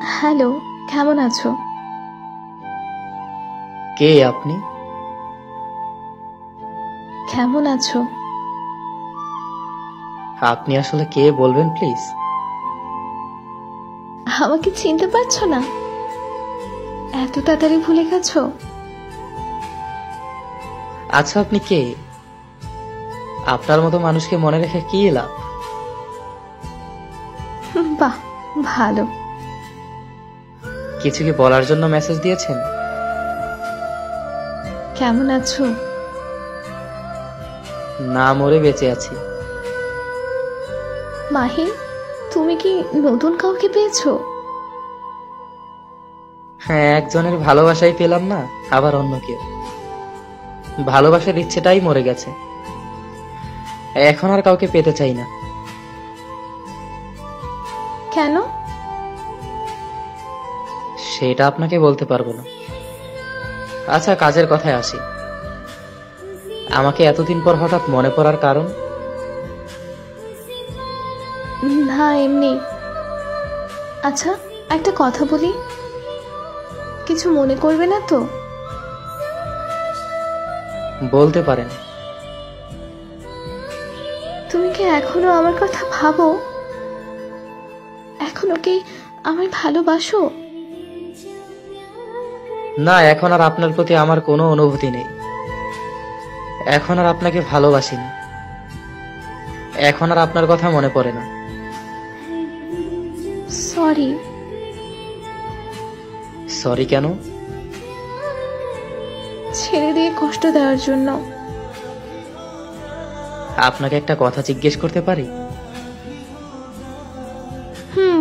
Hello, কেমন আছো? কে আপনি? কেমন আছো? আপনি আসলে কে বলবেন প্লিজ? আমাকে চিনতে পারছো না? এত তাড়াতাড়ি ভুলে গেছো? আচ্ছা, আপনি কে? আপনার মতো মানুষকে মনে রেখে কি লাভ? বাহ, ভালো। কিছু কি বলার জন্য মেসেজ দিয়েছেন? কেমন আছো? না মরে বেঁচে আছি। মাহি, তুমি কি নতুন কাউকে পেয়েছো? হ্যাঁ, একজনের ভালোবাসাই পেলাম না, আবার অন্য কেউ। ভালোবাসার ইচ্ছেটাই মরে গেছে। এখন আর কাউকে পেতে চাই না। কেন? সেটা আপনাকে বলতে পারবো না। আচ্ছা, কাজের কথায় আসি। আমাকে এতদিন পর হঠাৎ মনে পড়ার কারণ? না, এমনি। আচ্ছা, একটা কথা বলি, কিছু মনে করবে না তো? বলতে পারেন। তুমি কি এখনো আমার কথা ভাবো? এখনো কি আমায় ভালোবাসো? না, এখন আর আপনার প্রতি আমার কোনো অনুভূতি নেই। এখন আর আপনাকে ভালোবাসি না। এখন আর আপনার কথা মনে পড়ে না। সরি। সরি কেন? ছেড়ে দিয়ে কষ্ট দেওয়ার জন্য। আপনাকে একটা কথা জিজ্ঞেস করতে পারি?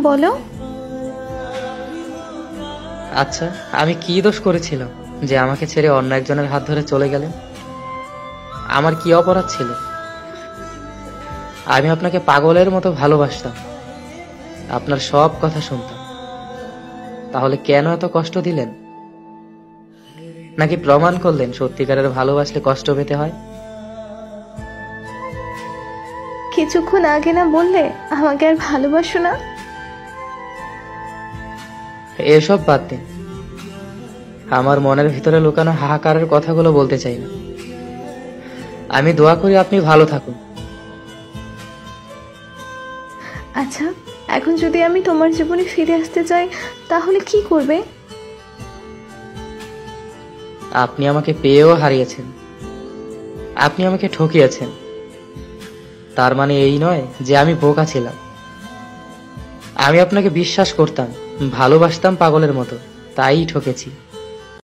বলো। আচ্ছা, আমি কি দোষ করেছিলাম যে আমাকে ছেড়ে অন্য একজনের হাত ধরে চলে গেলেন? আমার কি অপরাধ ছিল? আমি আপনাকে পাগলের মতো ভালোবাসতাম, আপনার সব কথা শুনতাম। তাহলে কেন এত কষ্ট দিলেন? নাকি প্রমাণ করলেন সত্যিকারের ভালোবাসলে কষ্ট পেতে হয়? কিছুক্ষণ আগে না বললে আমাকে আর ভালোবাসো না? এসব বাদ দিন। আমার মনের ভিতরে লুকানো হাহাকারের কথাগুলো বলতে চাই না। আমি দোয়া করি আপনি ভালো থাকুন। আচ্ছা, এখন যদি আমি তোমার জীবনে ফিরে আসতে চাই তাহলে কি করবে? আপনি আমাকে পেয়েও হারিয়েছেন, আপনি আমাকে ঠকিয়েছেন। তার মানে এই নয় যে আমি বোকা ছিলাম। আমি আপনাকে বিশ্বাস করতাম, ভালোবাসতাম পাগলের মতো, তাই ঠকেছি।